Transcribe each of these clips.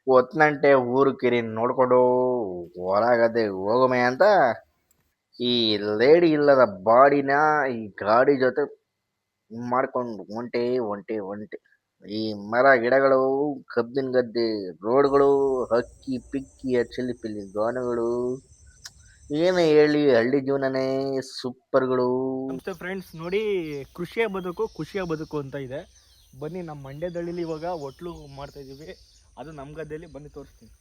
ಹೊತ್ನಂಟೆ ಊರು ಕಿರಿ ನೋಡ್ಕೊಂಡು ಹೊರಗದೆ ಹೋಗಮೆ ಅಂತ ಈ ಲೇಡಿ ಇಲ್ಲದ ಬಾಡಿನ ಈ ಗಾಡಿ ಜೊತೆ ಮಾಡ್ಕೊಂಡು ಒಂಟೆ ಒಂಟೆ ಒಂಟೆ ಈ ಮರ ಗಿಡಗಳು ಕಬ್ಬಿನ ಗದ್ದೆ ರೋಡ್ಗಳು ಹಕ್ಕಿ ಪಿಕ್ಕಿ ಚಿಲ್ಲಿ ಪಿಲ್ಲಿ ಗಾನಗಳು ಏನು ಹೇಳಿ ಹಳ್ಳಿ ಜೀವನನೇ ಸೂಪರ್ಗಳು. ನಮಸ್ತೆ ಫ್ರೆಂಡ್ಸ್, ನೋಡಿ ಖುಷಿಯ ಬದುಕು ಖುಷಿಯ ಬದುಕು ಅಂತ ಇದೆ. ಬನ್ನಿ ನಮ್ಮ ಮಂಡ್ಯದಳ್ಳಿಲಿ ಇವಾಗ ಹೋಟ್ಲು ಮಾಡ್ತಾ ಇದೀವಿ. ಅದು ನಮ್ಮ ಗದ್ದೆಯಲ್ಲಿ ಬನ್ನಿ ತೋರಿಸ್ತೀನಿ.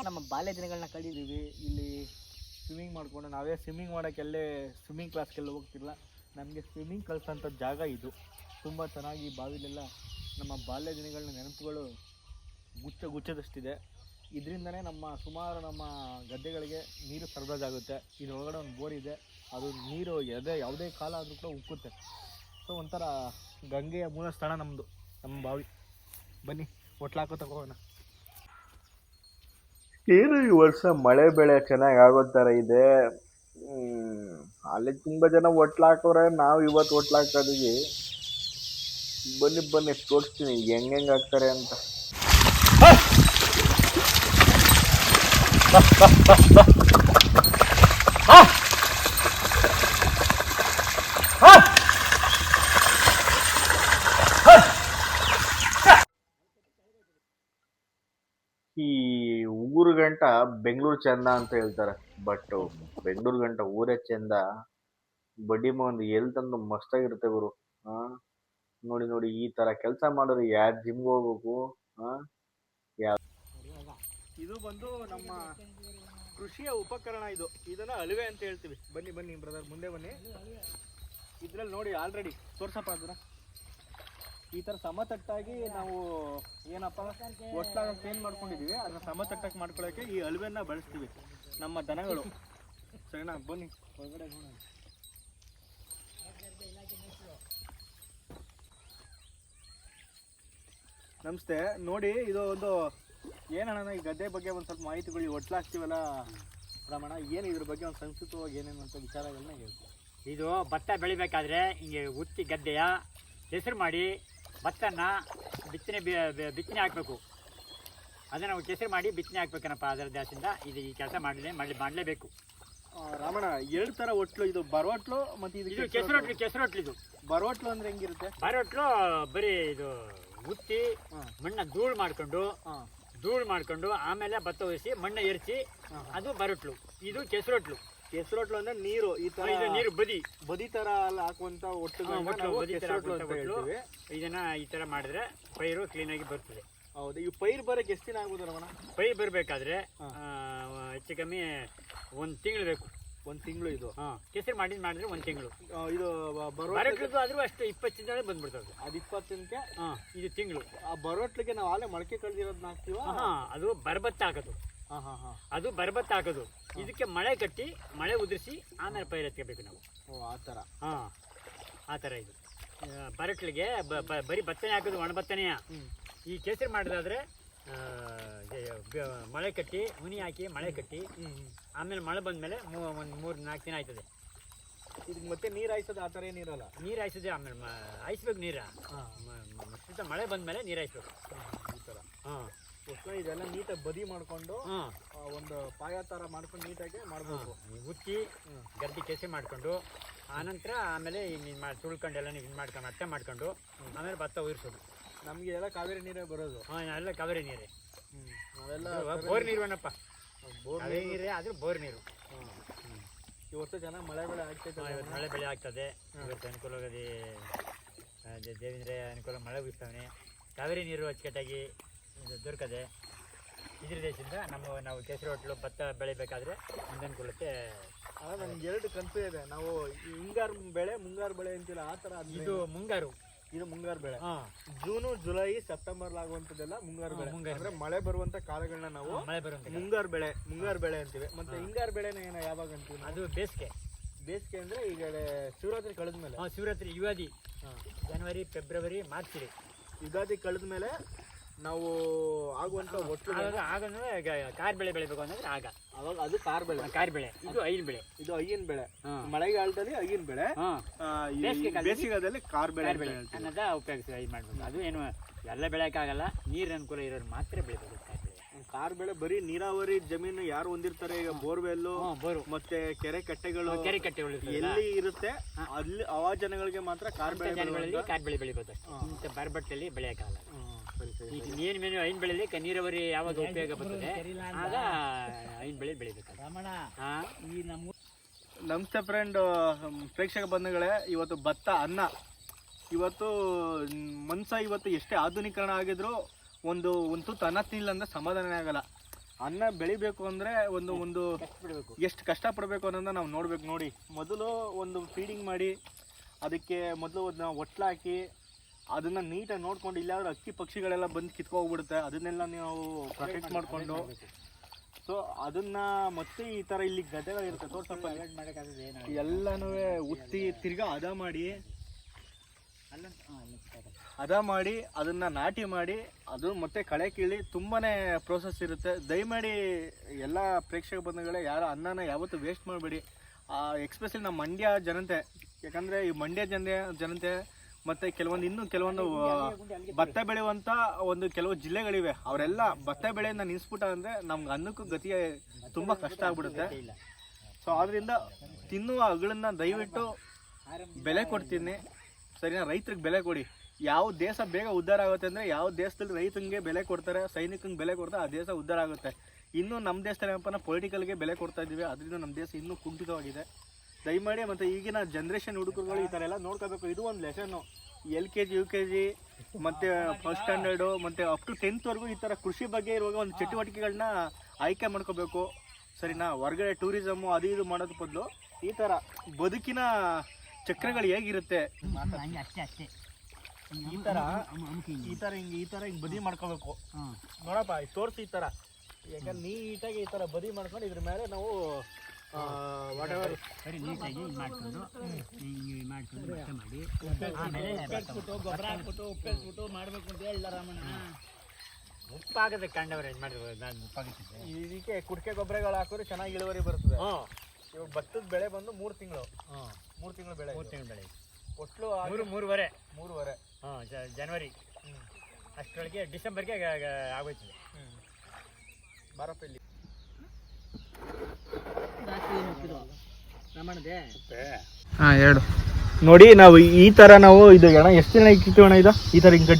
ನಮ್ಮ ಬಾಲ್ಯ ದಿನಗಳನ್ನ ಕಳೀತೀವಿ ಇಲ್ಲಿ ಸ್ವಿಮ್ಮಿಂಗ್ ಮಾಡ್ಕೊಂಡು. ನಾವೇ ಸ್ವಿಮ್ಮಿಂಗ್ ಮಾಡೋಕ್ಕೆಲ್ಲೇ ಸ್ವಿಮ್ಮಿಂಗ್ ಕ್ಲಾಸ್ಗೆಲ್ಲ ಹೋಗ್ತಿಲ್ಲ. ನಮಗೆ ಸ್ವಿಮ್ಮಿಂಗ್ ಕಲಿಸೋಂಥ ಜಾಗ ಇದು. ತುಂಬ ಚೆನ್ನಾಗಿ ಬಾವಿಲೆಲ್ಲ ನಮ್ಮ ಬಾಲ್ಯ ದಿನಗಳನ್ನ ನೆನಪುಗಳು ಗುಚ್ಚದಷ್ಟಿದೆ. ಇದರಿಂದನೇ ಸುಮಾರು ನಮ್ಮ ಗದ್ದೆಗಳಿಗೆ ನೀರು ಸರಬರಾಜಾಗುತ್ತೆ. ಇದರೊಳಗಡೆ ಒಂದು ಬೋರ್ ಇದೆ, ಅದು ನೀರು ಯಾವುದೇ ಕಾಲ ಆದರೂ ಕೂಡ ಉಕ್ಕುತ್ತೆ. ಸೊ ಒಂಥರ ಗಂಗೆಯ ಮೂಲ ಸ್ಥಳ ನಮ್ಮದು, ನಮ್ಮ ಬಾವಿ. ಬನ್ನಿ ಹೊಟ್ಲಾಕೋ ತಗೋಣ. ಏನು ಈ ವರ್ಷ ಮಳೆ ಬೆಳೆ ಚೆನ್ನಾಗಿ ಆಗೋ ಥರ ಇದೆ. ಅಲ್ಲಿ ತುಂಬ ಜನ ಒಟ್ಲಾಕೋರೆ, ನಾವು ಇವತ್ತು ಒಟ್ಲಾಕಿದೀವಿ. ಬನ್ನಿ ಬನ್ನಿ ತೋರಿಸ್ತೀನಿ ಹೆಂಗೆ ಆಗ್ತಾರೆ ಅಂತ. ಈ ಊರು ಗಂಟ ಬೆಂಗಳೂರು ಚಂದ ಅಂತ ಹೇಳ್ತಾರೆ, ಬಟ್ ಬೆಂಗಳೂರು ಗಂಟ ಊರೇ ಚಂದ. ಬಡ್ಡಿ ಒಂದು ಎಲ್ಲಿ ತಂದು ಮಸ್ತಾಗಿರುತ್ತೆ ಗುರು. ಹಾ, ನೋಡಿ ನೋಡಿ ಈ ತರ ಕೆಲಸ ಮಾಡಿದ್ರೆ ಯಾರು ಜಿಮ್ಗೆ ಹೋಗ್ಬೇಕು? ಇದು ಬಂದು ನಮ್ಮ ಕೃಷಿಯ ಉಪಕರಣ. ಇದನ್ನ ಅಳುವೆ ಅಂತ ಹೇಳ್ತೀವಿ. ಬನ್ನಿ ಬನ್ನಿ ಬ್ರದರ್, ಮುಂದೆ ಬನ್ನಿ. ಇದ್ರಲ್ಲಿ ನೋಡಿ ಆಲ್ರೆಡಿ ತೋರ್ಸಪ್ಪ ಅದನ್ನ. ಈ ಥರ ಸಮತಟ್ಟಾಗಿ ನಾವು ಏನಪ್ಪ ಒಟ್ಲಾಗ ಕ್ಲೀನ್ ಮಾಡ್ಕೊಂಡಿದ್ದೀವಿ. ಅದನ್ನ ಸಮತಟ್ಟಾಗಿ ಮಾಡ್ಕೊಳ್ಳೋಕ್ಕೆ ಈ ಅಳುವೆನ್ನ ಬಳಸ್ತೀವಿ ನಮ್ಮ ದನಗಳು. ಸರಿನಾ? ಬನ್ನಿ ಹೊರಗಡೆ ನೋಡೋಣ. ನಮಸ್ತೆ. ನೋಡಿ, ಇದು ಒಂದು ಏನಣ್ಣ ಈ ಗದ್ದೆ ಬಗ್ಗೆ ಒಂದು ಸ್ವಲ್ಪ ಮಾಹಿತಿಗಳು ಒಟ್ಲಾಗ್ತೀವಲ್ಲ ರಮಣ, ಏನು ಇದ್ರ ಬಗ್ಗೆ ಒಂದು ಸಂಸ್ಕೃತವಾಗಿ ಏನೇನು ಅಂತ ವಿಚಾರಗಳನ್ನ ಹೇಳ್ತೀವಿ. ಇದು ಭತ್ತ ಬೆಳಿಬೇಕಾದ್ರೆ ಹಿಂಗೆ ಉತ್ತಿ ಗದ್ದೆಯ ಹೆಸರು ಮಾಡಿ ಭತ್ತನ ಬಿತ್ತನೆ ಹಾಕಬೇಕು. ಅದನ್ನು ನಾವು ಕೆಸರು ಮಾಡಿ ಬಿತ್ತನೆ ಹಾಕ್ಬೇಕನಪ್ಪ. ಅದರ ದಾಸಿಂದ ಇದು ಈ ಕೆಲಸ ಮಾಡಲೇಬೇಕು. ರಾಮಣ್ಣ, ಎರಡು ಥರ ಒಟ್ಲು, ಇದು ಬರವಟ್ಲು ಮತ್ತು ಇದು ಕೆಸರೊಟ್ಲು. ಇದು ಬರವಟ್ಲು ಅಂದರೆ ಹೆಂಗಿರುತ್ತೆ? ಬರವಟ್ಲು ಬರೀ ಇದು ಉತ್ತಿ ಮಣ್ಣ ಧೂಳು ಮಾಡ್ಕೊಂಡು ಆಮೇಲೆ ಭತ್ತ ಒರೆಸಿ ಮಣ್ಣ ಎರಿಸಿ ಅದು ಬರವಟ್ಲು. ಇದು ಕೆಸರೊಟ್ಲು. ಕೆಸರೊಟ್ಲು ಅಂದ್ರೆ ನೀರು ಈ ತರ, ನೀರು ಬದಿ ತರ ಹಾಕುವಂತ ಒಟ್ಟು. ಇದನ್ನ ಈ ತರ ಮಾಡಿದ್ರೆ ಪೈರು ಕ್ಲೀನ್ ಆಗಿ ಬರ್ತದೆ. ಹೌದು. ಈ ಪೈರು ಬರಕ್ಕೆ ಎಷ್ಟು ದಿನ ಆಗ್ಬೋದು ರಮಣ? ಪೈರು ಬರಬೇಕಾದ್ರೆ ಹೆಚ್ಚು ಕಮ್ಮಿ 1 ತಿಂಗಳು ಬೇಕು. 1 ತಿಂಗಳು. ಇದು ಕೆಸರು ಮಾಡಿದ್ರೆ 1 ತಿಂಗಳು. ಇದು ಬರೋಟ್ಲದ್ದು ಆದ್ರೂ ಅಷ್ಟು 20 ದಿನದಲ್ಲಿ ಬಂದ್ಬಿಡ್ತದೆ. ಅದು 20 ದಿನಕ್ಕೆ. ಇದು ತಿಂಗಳು. ಆ ಬರೋಟ್ಲಿಗೆ ನಾವು ಆಲೆ ಮೊಳಕೆ ಕಳೆದಿರೋದನ್ನ ಹಾಕ್ತೀವ. ಅದು ಬರಬತ್ತ ಹಾಕೋದು. ಅದು ಬರಬತ್ತ ಹಾಕೋದು. ಇದಕ್ಕೆ ಮಳೆ ಕಟ್ಟಿ ಮಳೆ ಉದುರಿಸಿ ಆಮೇಲೆ ಪೈರು ಎತ್ಕೋಬೇಕು ನಾವು. ಆ ಥರ. ಆ ಥರ ಇದು ಬರಟ್ಲಿಗೆ ಬರೀ ಭತ್ತನೇ ಹಾಕೋದು, ಒಣ ಭತ್ತನೆಯ. ಈ ಕೇಸರಿ ಮಾಡೋದಾದ್ರೆ ಮಳೆ ಕಟ್ಟಿ ಮುನಿ ಹಾಕಿ ಮಳೆ ಕಟ್ಟಿ ಆಮೇಲೆ ಮಳೆ ಬಂದಮೇಲೆ ಒಂದು 3-4 ದಿನ ಆಯ್ತದೆ. ಇದಕ್ಕೆ ಮತ್ತೆ ನೀರು ಹಾಯಿಸೋದು ಆ ಥರ ಏನಿರಲ್ಲ. ನೀರು ಹಾಯಿಸೋದೆ ಆಮೇಲೆ ಹಾಯಿಸ್ಬೇಕು. ಮಳೆ ಬಂದಮೇಲೆ ನೀರು ಹಾಯಿಸ್ಬೇಕು. ಈ ಥರ. ಇದೆಲ್ಲ ನೀಟಾಗಿ ಬದಿ ಮಾಡಿಕೊಂಡು ಒಂದು ಪಾಯ ಥರ ಮಾಡ್ಕೊಂಡು ನೀಟಾಗಿ ಮಾಡ್ಬೇಕು. ಉತ್ತಿ ಗದ್ದೆ ಕೆಸೆ ಮಾಡಿಕೊಂಡು ಆಮೇಲೆ ತುಳ್ಕೊಂಡು ಎಲ್ಲ ನೀವು ಮಾಡ್ಕೊಂಡು ಅಟ್ಟೆ ಮಾಡ್ಕೊಂಡು ಆಮೇಲೆ ಭತ್ತ ಉಯಿಸೋದು. ನಮಗೆ ಎಲ್ಲ ಕಾವೇರಿ ನೀರೇ ಬರೋದು. ಎಲ್ಲ ಕಾವೇರಿ ನೀರೇ. ನಾವೆಲ್ಲ ಬೋರ್ ನೀರುವಣ್ಣಪ್ಪ. ಕಾವೇರಿ ನೀರೇ ಆದರೂ ಬೋರ್ ನೀರು. ಇವತ್ತು ಚೆನ್ನಾಗಿ ಮಳೆ ಬೆಳೆ ಆಗ್ತೈತೆ. ಮಳೆ ಬೆಳೆ ಆಗ್ತದೆ. ಇವತ್ತು ಅನುಕೂಲವಾಗದೆ ದೇವೇಂದ್ರ ಅನುಕೂಲ ಮಳೆ ಬೀಸ್ತಾವನೆ. ಕಾವೇರಿ ನೀರು ಅಚ್ಚುಕಟ್ಟಾಗಿ ದೊರಕದೆ. ಇದ್ರ ದೇಶದಿಂದ ನಾವು ಕೆಸರು ಹೊಟ್ಲು ಭತ್ತ ಬೆಳಿಬೇಕಾದ್ರೆ ಅನುಕೂಲಕ್ಕೆ. ನನಗೆ 2 ಕನ್ಫ್ಯೂಸ್ ಇದೆ. ನಾವು ಹಿಂಗಾರು ಬೆಳೆ ಮುಂಗಾರು ಬೆಳೆ ಅಂತಿಲ್ಲ, ಆ ಥರ. ಇದು ಮುಂಗಾರು ಬೆಳೆ. ಜೂನು ಜುಲೈ ಸೆಪ್ಟೆಂಬರ್ ಆಗುವಂಥದ್ದೆಲ್ಲ ಮುಂಗಾರು ಬೆಳೆ. ಅಂದ್ರೆ ಮಳೆ ಬರುವಂತ ಕಾಲಗಳನ್ನ ನಾವು ಮುಂಗಾರು ಬೆಳೆ ಅಂತೀವಿ. ಮತ್ತೆ ಹಿಂಗಾರು ಬೆಳೆನ ಯಾವಾಗ ಅಂತೀವಿ? ಅದು ಬೇಸಿಗೆ ಅಂದ್ರೆ ಈಗ ಶಿವರಾತ್ರಿ ಕಳೆದ್ಮೇಲೆ. ಶಿವರಾತ್ರಿ, ಯುಗಾದಿ, ಜನವರಿ, ಫೆಬ್ರವರಿ, ಮಾರ್ಚ್. ಯುಗಾದಿ ಕಳೆದ್ಮೇಲೆ ನಾವು ಆಗುವಂತ ಒಟ್ಟು ಆಗಂದ್ರೆ ಕಾರ್ ಬೆಳೆ ಬೆಳಿಬೇಕು ಅಂದ್ರೆ ಆಗ ಅವಾಗ ಅದು ಕಾರ್ ಬೆಳೆ, ಕಾರ್ ಬೆಳೆ, ಇದು ಐನ್ ಬೆಳೆ, ಇದು ಐನ್ ಬೆಳೆ. ಮಳೆಗಾಲದಲ್ಲಿ ಐನ್ ಬೆಳೆ, ಬೇಸಿಗೆಗಾಲದಲ್ಲಿ ಕಾರ್ ಬೆಳೆ ಅನ್ನೋದ ಉಪಯೋಗಿಸಿ ಇದು ಮಾಡ್ಬೇಕು. ಅದು ಏನು ಎಲ್ಲ ಬೆಳೆಯಕ್ಕಾಗಲ್ಲ, ನೀರಿನ ಅನುಕೂಲ ಇರೋರು ಮಾತ್ರ ಬೆಳಿಬೇಕು ಕಾರ್ ಬೆಳೆ. ಕಾರ್ ಬೆಳೆ ಬರೀ ನೀರಾವರಿ ಜಮೀನು ಯಾರು ಹೊಂದಿರ್ತಾರೆ, ಈಗ ಬೋರ್ವೆಲ್ಲು ಮತ್ತೆ ಕೆರೆ ಕಟ್ಟೆಗಳು ಎಲ್ಲಿ ಇರುತ್ತೆ ಅಲ್ಲಿ ಆ ಜನಗಳಿಗೆ ಮಾತ್ರ ಕಾರ್ ಬೆಳೆ ಬೆಳಿಬೋದು. ಇಂಥ ಬರಬಟ್ಟಲ್ಲಿ ಬೆಳೆಯಕ್ಕಾಗಲ್ಲ. ಈಗ ನೀರು ಮೇನು ಐನ್ ಬೆಳೆಲಿ ನೀರಾವರಿ ಯಾವಾಗ ಉಪಯೋಗ ಬರ್ತದೆ ಆಗ ಐನ್ ಬೆಳೆ ಬೆಳಿಬೇಕು. ನಮಸ್ತೆ ಫ್ರೆಂಡ್, ಪ್ರೇಕ್ಷಕ ಬಂಧುಗಳೇ, ಇವತ್ತು ಭತ್ತ ಅನ್ನ. ಇವತ್ತು ಇವತ್ತು ಎಷ್ಟೇ ಆಧುನೀಕರಣ ಆಗಿದ್ರು ಒಂದು ತುತ್ತು ಅನ್ನ ತಿನ್ನಿಲ್ಲ ಅಂದ್ರೆ ಸಮಾಧಾನ ಆಗಲ್ಲ. ಅನ್ನ ಬೆಳಿಬೇಕು ಅಂದ್ರೆ ಒಂದು ಎಷ್ಟು ಕಷ್ಟಪಡಬೇಕು ಅನ್ನೋದನ್ನ ನಾವು ನೋಡ್ಬೇಕು. ನೋಡಿ, ಮೊದಲು ಒಂದು ಫೀಡಿಂಗ್ ಮಾಡಿ ಅದಕ್ಕೆ ಮೊದಲು ಒಟ್ಲು ಹಾಕಿ ಅದನ್ನ ನೀಟಾಗಿ ನೋಡ್ಕೊಂಡು, ಇಲ್ಲಾದ್ರೂ ಅಕ್ಕಿ ಪಕ್ಷಿಗಳೆಲ್ಲ ಬಂದು ಕಿತ್ಕೋಗ್ಬಿಡುತ್ತೆ, ಅದನ್ನೆಲ್ಲ ನಾವು ಪ್ರೊಟೆಕ್ಟ್ ಮಾಡಿಕೊಂಡು, ಸೊ ಅದನ್ನ ಮತ್ತೆ ಈ ತರ ಇಲ್ಲಿ ಗದ್ದೆಗಳಿರುತ್ತೆ ತೋರ್ಸಪ್ಪ, ಎಲ್ಲನೂ ಉತ್ತಿ ತಿರ್ಗಾ ಹದ ಮಾಡಿ ಅದನ್ನ ನಾಟಿ ಮಾಡಿ ಅದು ಮತ್ತೆ ಕಳೆ ಕೀಳಿ ತುಂಬಾನೇ ಪ್ರೋಸೆಸ್ ಇರುತ್ತೆ. ದಯಮಾಡಿ ಎಲ್ಲ ಪ್ರೇಕ್ಷಕ ಬಂಧುಗಳೇ, ಯಾರು ಅನ್ನನ ಯಾವತ್ತೂ ವೇಸ್ಟ್ ಮಾಡಬೇಡಿ. ಎಕ್ಸ್ಪೆಷಲಿ ನಮ್ಮ ಮಂಡ್ಯ ಜನತೆ, ಯಾಕಂದ್ರೆ ಈ ಮಂಡ್ಯ ಜನತೆ ಮತ್ತೆ ಕೆಲವೊಂದು ಭತ್ತ ಬೆಳೆಯುವಂತ ಕೆಲವು ಜಿಲ್ಲೆಗಳಿವೆ, ಅವರೆಲ್ಲ ಭತ್ತ ಬೆಳೆಯನ್ನ ನಿಲ್ಲಿಸ್ಬಿಟ್ಟ ಅಂದ್ರೆ ನಮ್ಗೆ ಅನ್ನಕ್ಕೂ ಗತಿ ತುಂಬಾ ಕಷ್ಟ ಆಗ್ಬಿಡುತ್ತೆ. ಸೊ ಆದ್ರಿಂದ ತಿನ್ನುವ ಅಗಳನ್ನ ದಯವಿಟ್ಟು ಬೆಲೆ ಕೊಡ್ತೀನಿ, ಸರಿನಾ? ರೈತರಿಗೆ ಬೆಲೆ ಕೊಡಿ. ಯಾವ ದೇಶ ಬೇಗ ಉದ್ಧಾರ ಆಗುತ್ತೆ ಅಂದರೆ ಯಾವ ದೇಶದಲ್ಲಿ ರೈತನಿಗೆ ಬೆಲೆ ಕೊಡ್ತಾರೆ, ಸೈನಿಕನಿಗೆ ಬೆಲೆ ಕೊಡ್ತಾರೆ, ಆ ದೇಶ ಉದ್ಧಾರ ಆಗುತ್ತೆ. ಇನ್ನೂ ನಮ್ಮ ದೇಶದಲ್ಲಿ ಏನಪ್ಪ ಪೊಲಿಟಿಕಲ್ಗೆ ಬೆಲೆ ಕೊಡ್ತಾ ಇದ್ದೀವಿ, ಅದರಿಂದ ನಮ್ಮ ದೇಶ ಇನ್ನೂ ಕುಂಠಿತವಾಗಿದೆ. ದಯಮಾಡಿ ಮತ್ತು ಈಗಿನ ಜನ್ರೇಷನ್ ಹುಡುಗರುಗಳು ಈ ಥರ ಎಲ್ಲ ನೋಡ್ಕೋಬೇಕು. ಇದು ಒಂದು ಲೆಸನ್ನು. LKG UKG ಮತ್ತು ಫಸ್ಟ್ ಸ್ಟ್ಯಾಂಡರ್ಡು ಮತ್ತು ಅಪ್ ಟು 10th ಈ ಥರ ಕೃಷಿ ಬಗ್ಗೆ ಇರುವಾಗ ಒಂದು ಚಟುವಟಿಕೆಗಳನ್ನ ಆಯ್ಕೆ ಮಾಡ್ಕೋಬೇಕು, ಸರಿನಾ? ಹೊರಗಡೆ ಟೂರಿಸಮು ಅದು ಇದು ಮಾಡೋದ್ರ ಬದಲು ಈ ಥರ ಬದುಕಿನ ಚಕ್ರಗಳು ಹೇಗಿರುತ್ತೆ ಈ ತರ ಹಿಂಗೆ ಬದಿ ಮಾಡ್ಕೋಬೇಕು. ನೋಡಪ್ಪ ತೋರಿಸಿ ಈ ತರ, ಯಾಕಂದ್ರೆ ನೀಟಾಗಿ ಈ ತರ ಬದಿ ಮಾಡ್ಕೊಂಡು ಇದ್ರ ಮೇಲೆ ನಾವು ಗೊಬ್ಬರ ಹಾಕ್ಬಿಟ್ಟು ಉಪ್ಪೆಸ್ಬಿಟ್ಟು ಮಾಡ್ಬೇಕು ಅಂತ ಹೇಳಿಲ್ಲ ರಾಮಣ್ಣ. ಉಪ್ಪಾಗದೆ ಕಂಡವ್ರೆ ಉಪ್ಪಾಗುತ್ತೆ. ಇದಕ್ಕೆ ಕುಡಿಕೆ ಗೊಬ್ಬರಗಳು ಹಾಕಿದ್ರೆ ಚೆನ್ನಾಗಿ ಇಳುವರಿ ಬರ್ತದೆ. ಇವಾಗ ಭತ್ತದ ಬೆಳೆ ಬಂದು 3 ತಿಂಗಳು ಬೆಳೆ, 3 ತಿಂಗಳು ಬೆಳೆ ಒಟ್ಟು ಮೂರುವರೆ ಜನವರಿ ಅಷ್ಟರೊಳಗೆ ಡಿಸೆಂಬರ್ಗೆ ಆಗೋಯ್ತದೆ. ಬಾರಪ್ಪ ಇಲ್ಲಿ ಹೇಳು. ನೋಡಿ, ನಾವು ಈ ತರ ಇದು ಎಷ್ಟು ದಿನ ಇಕ್ಕಿತೀವಣ್ಣ? ಈ ತರ ಹಿಂಗೆ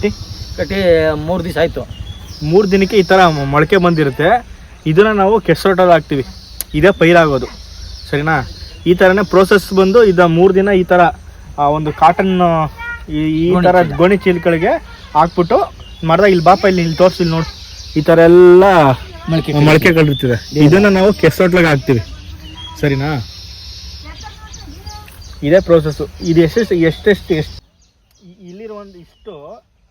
ಕಟ್ಟಿ 3 ದಿವಸ ಆಯ್ತು. 3 ದಿನಕ್ಕೆ ಈ ತರ ಮೊಳಕೆ ಬಂದಿರುತ್ತೆ. ಇದನ್ನ ನಾವು ಕೆಸರೊಟ್ಟಲ್ಲಿ ಹಾಕ್ತಿವಿ, ಇದೇ ಪೈರಾಗೋದು, ಸರಿನಾ? ಈ ಥರನೇ ಪ್ರೋಸೆಸ್ ಬಂದು 3 ದಿನ ಈ ಥರ ಒಂದು ಕಾಟನ್ ಈ ಥರ ಗೋಣಿ ಚೀಲಗಳಿಗೆ ಹಾಕ್ಬಿಟ್ಟು ಮಾಡ್ದಾಗ, ಇಲ್ಲಿ ಬಾಪ ಇಲ್ಲಿ ತೋರಿಸಿ ನೋಡಿ, ಈ ಥರ ಎಲ್ಲ ಮೊಳಕೆ ಕಳಿರ್ತದೆ. ಇದನ್ನು ನಾವು ಕೆಸರೊಟ್ಲಾಗ ಹಾಕ್ತೀವಿ, ಸರಿನಾ? ಇದೇ ಪ್ರೋಸೆಸ್ಸು. ಇದು ಎಷ್ಟು ಇಲ್ಲಿರೋ ಇಷ್ಟು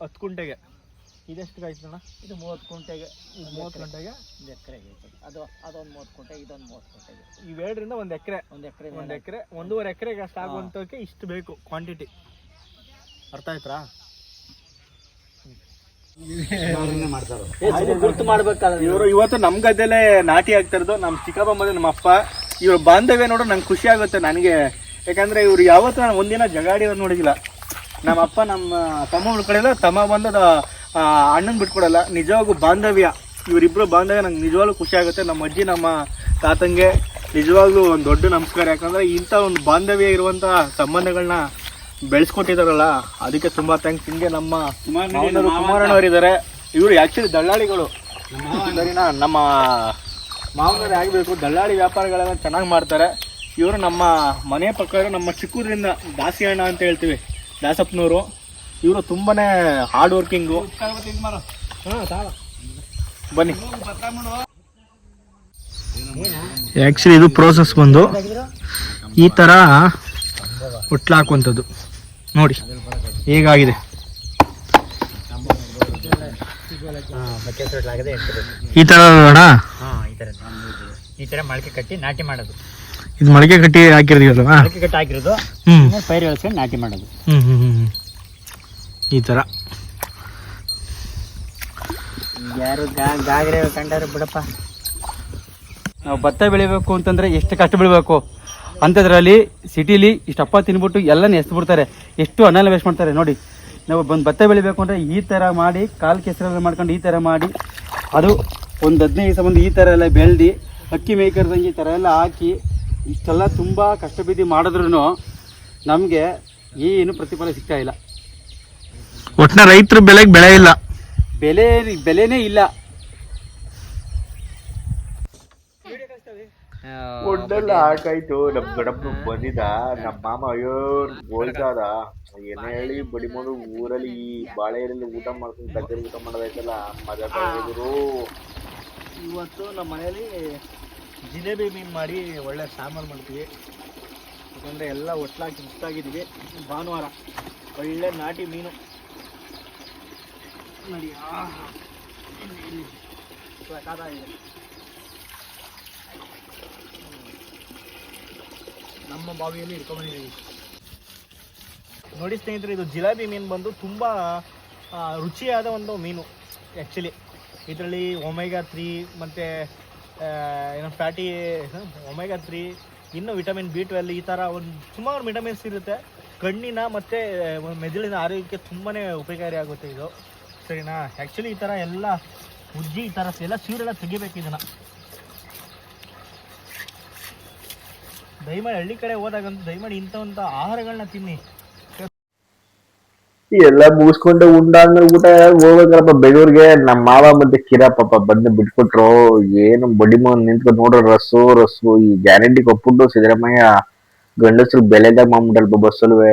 10 ಕುಂಟೆಗೆ ಇದೆಷ್ಟು ಆಯ್ತಣ್ಣ? ಇದು 30 ಕುಂಟೆಗೆ, 30 ಗಂಟೆಗೆ ಎಕರೆಗೆ ಅದೊಂದು 30 ಕುಂಟೆ, ಇದೊಂದು 30 ಕುಂಟೆಗೆ. ಇವೆರಡರಿಂದ ಒಂದು ಎಕರೆ 1.5 ಎಕರೆಗೆ ಅಷ್ಟು ಆಗುವಂಥಕ್ಕೆ ಇಷ್ಟು ಬೇಕು ಕ್ವಾಂಟಿಟಿ. ಅರ್ಥ ಆಯ್ತಾ? ಇವರು ಇವತ್ತು ನಮ್ ಗದ್ದೆಲೆ ನಾಟಿ ಆಗ್ತಾ ಇರೋದು. ನಮ್ಮ ಚಿಕ್ಕಪ್ಪ ಮತ್ತೆ ನಮ್ಮ ಅಪ್ಪ, ಇವ್ರ ಬಾಂಧವ್ಯ ನೋಡ್ರೆ ನಂಗೆ ಖುಷಿ ಆಗುತ್ತೆ ನನಗೆ. ಯಾಕಂದ್ರೆ ಇವ್ರು ಯಾವತ್ತೂ ನಾನು ಒಂದಿನ ಜಗಾಡಿರೋದು ನೋಡಿದಿಲ್ಲ. ನಮ್ಮ ಅಪ್ಪ ನಮ್ಮ ತಮ್ಮ ಬಿಟ್ಕೊಡಲ್ಲ, ತಮ್ಮ ಬಂದದ ಅಣ್ಣನ್ ಬಿಟ್ಕೊಡಲ್ಲ. ನಿಜವಾಗೂ ಬಾಂಧವ್ಯ, ಇವರಿಬ್ರು ಬಾಂಧವ್ಯ ನಂಗೆ ನಿಜವಾಗ್ಲೂ ಖುಷಿ ಆಗುತ್ತೆ. ನಮ್ಮ ಅಜ್ಜಿ ನಮ್ಮ ತಾತಂಗೆ ನಿಜವಾಗ್ಲೂ ಒಂದು ದೊಡ್ಡ ನಮಸ್ಕಾರ. ಯಾಕಂದ್ರೆ ಇಂಥ ಒಂದು ಬಾಂಧವ್ಯ ಇರುವಂತ ಸಂಬಂಧಗಳನ್ನ ಬೆಳೆಸ್ಕೊಟ್ಟಿದಾರಲ್ಲ, ಅದಕ್ಕೆ ತುಂಬಾ ಥ್ಯಾಂಕ್ಸ್. ಹಿಂಗೆ ನಮ್ಮ ಕುಮಾರಣ್ಣವ್ರು ಇದ್ದಾರೆ. ಇವರು ಆಕ್ಚುಲಿ ದಳ್ಳಾಳಿಗಳು, ಸರಿನಾ? ನಮ್ಮ ಮಾವನವ್ರು ಆಗಬೇಕು. ದಳ್ಳಾಳಿ ವ್ಯಾಪಾರಗಳೆಲ್ಲ ಚೆನ್ನಾಗಿ ಮಾಡ್ತಾರೆ. ಇವರು ನಮ್ಮ ಮನೆ ಪಕ್ಕ ನಮ್ಮ ಚಿಕ್ಕೂರಿಂದ ದಾಸಿ ಅಣ್ಣ ಅಂತ ಹೇಳ್ತೀವಿ, ದಾಸಪ್ಪನವರು. ಇವರು ತುಂಬಾನೇ ಹಾರ್ಡ್ ವರ್ಕಿಂಗು. ಬನ್ನಿ. ಆ್ಯಕ್ಚುಲಿ ಇದು ಪ್ರೋಸೆಸ್ ಬಂದು ಈ ಥರ ಒಟ್ಲು ಹಾಕುವಂಥದ್ದು. ನೋಡಿ ಹೇಗಾಗಿದೆ. ಈ ಥರ ಅಣ್ಣ, ಈ ಥರ ಮೊಳಕೆ ಕಟ್ಟಿ ನಾಟಿ ಮಾಡೋದು. ಇದು ಮೊಳಕೆ ಕಟ್ಟಿ ಹಾಕಿರೋದು, ಮೊಳಕೆ ಕಟ್ಟಿ ಹಾಕಿರೋದು, ಪೈರು ಎಳ್ಸ್ಕೊಂಡು ನಾಟಿ ಮಾಡೋದು. ಈ ಥರ ಯಾರು ಗಾಗ್ರೆ ಕಂಡಾರೆ ಬಿಡಪ್ಪ. ನಾವು ಭತ್ತ ಬೆಳಿಬೇಕು ಅಂತಂದರೆ ಎಷ್ಟು ಕಷ್ಟ ಬೀಳಬೇಕು ಅಂಥದ್ರಲ್ಲಿ ಸಿಟಿಲಿ ಇಷ್ಟಪ್ಪ ತಿನ್ಬಿಟ್ಟು ಎಲ್ಲನೂ ಎಸ್ಬಿಡ್ತಾರೆ, ಎಷ್ಟು ಹಣ್ಣೆಲ್ಲ ವೇಸ್ಟ್ ಮಾಡ್ತಾರೆ. ನೋಡಿ ನಾವು ಬಂದು ಭತ್ತ ಬೆಳಿಬೇಕು ಅಂದರೆ ಈ ಥರ ಮಾಡಿ ಕಾಲು ಕೆಸರೆಲ್ಲ ಮಾಡ್ಕೊಂಡು ಈ ಥರ ಮಾಡಿ ಅದು ಒಂದು 15 ದಿವಸ ಬಂದು ಈ ಥರ ಎಲ್ಲ ಬೆಳೆದು ಅಕ್ಕಿ ಮೇಯ್ಕರ್ದಂಗೆ ಈ ಥರ ಎಲ್ಲ ಹಾಕಿ ಇಷ್ಟೆಲ್ಲ ತುಂಬ ಕಷ್ಟ ಬಿದ್ದು ಮಾಡಿದ್ರೂ ನಮಗೆ ಏನು ಪ್ರತಿಫಲ ಸಿಗ್ತಾ ಇಲ್ಲ. ಒಟ್ಟಿನ ರೈತರು ಬೆಳೆಗೆ ಬೆಳೆ ಇಲ್ಲ, ಬೆಲೆನೇ ಇಲ್ಲ. ಒಡ್ಡೆಲ್ಲ ಹಾಕಾಯ್ತು. ನಮ್ ಗಡಪ್ಪ ಬಂದಿದ್ದ, ನಮ್ಮ ಮಾಮ ಅಯ್ಯೋ ಗೋಲ್ಸಾದ ಏನ್ ಹೇಳಿ ಬಡಿ ಮಗು ಊರಲ್ಲಿ ಈ ಬಾಳೆ ಎಲೆಯಲ್ಲಿ ಊಟ ಮಾಡ್ಕೊಂಡು ಗದ್ದೆಲಿ ಊಟ ಮಾಡೋದೈತಲ್ಲ ಮಜಾ ತಗೊಂಡಿದ್ರು. ಇವತ್ತು ನಮ್ಮ ಮನೇಲಿ ಜಿಲೇಬಿ ಮೀನು ಮಾಡಿ ಒಳ್ಳೆ ಸಾಂಬಾರು ಮಾಡ್ತೀವಿ. ಯಾಕಂದರೆ ಎಲ್ಲ ಒಟ್ಲಾಕಿ ಮುಷ್ಟಾಗಿದ್ದೀವಿ. ಭಾನುವಾರ ಒಳ್ಳೆ ನಾಟಿ ಮೀನು ನೋಡಿ. ಸಖತ್ತಾಗಿದೆ. ನಮ್ಮ ಬಾವಿಯಲ್ಲಿ ಇಟ್ಕೊಂಡ್ಬಂದಿದ್ದೀವಿ ನೋಡಿ ಸ್ನೇಹಿತರೆ. ಇದು ಜಿಲೇಬಿ ಮೀನು ಬಂದು ತುಂಬ ರುಚಿಯಾದ ಒಂದು ಮೀನು. ಆ್ಯಕ್ಚುಲಿ ಇದರಲ್ಲಿ ಒಮೆಗಾ 3 ಮತ್ತು ಏನೋ ಫ್ಯಾಟಿ ಒಮೆಗಾ 3, ಇನ್ನು ವಿಟಮಿನ್ B12 ಈ ಥರ ಒಂದು ಸುಮಾರು ವಿಟಮಿನ್ಸ್ ಇರುತ್ತೆ. ಕಣ್ಣಿನ ಮತ್ತು ಮೆದುಳಿನ ಆರೋಗ್ಯಕ್ಕೆ ತುಂಬಾ ಉಪಕಾರಿ ಆಗುತ್ತೆ ಇದು, ಸರಿನಾ. ಆ್ಯಕ್ಚುಲಿ ಈ ಥರ ಎಲ್ಲ ಉಜ್ಜಿ ಈ ಥರ ಎಲ್ಲ ಸೀರೆಲ್ಲ ತೆಗಿಬೇಕು ಇದನ್ನು. ದಯಮಾಡಿ ಹಳ್ಳಿ ಕಡೆ ಹೋದಾಗಂತೂ ದಯಮಾಡಿ ಇಂಥವಂಥ ಆಹಾರಗಳನ್ನ ತಿನ್ನಿ. ಎಲ್ಲ ಮುಗಿಸ್ಕೊಂಡು ಉಂಡಾದ್ಮೇಲೆ ಊಟ ಹೋಗ್ಬೇಕಲ್ಲಪ್ಪ ಬೆಂಗಳೂರಿಗೆ. ನಮ್ಮ ಮಾವ ಮತ್ತೆ ಕಿರಪ್ಪ ಬಂದು ಬಿಟ್ಕೊಟ್ರು. ಏನು ಬಡಿ ಮಗನ್ ನಿಂತ್ಕೊಂಡು ನೋಡ್ರ ರಸ್ಸು ಈ ಗ್ಯಾರಂಟಿ ಕೊಟ್ಬಿಟ್ಟು ಸಿದ್ದರಾಮಯ್ಯ ಗಂಡಸ್ರು ಬೆಲೆದಾಗ ಮಾಡ್ಬಿಟ್ಟಲ್ಪ ಬಸ್ಸಲ್ವೇ.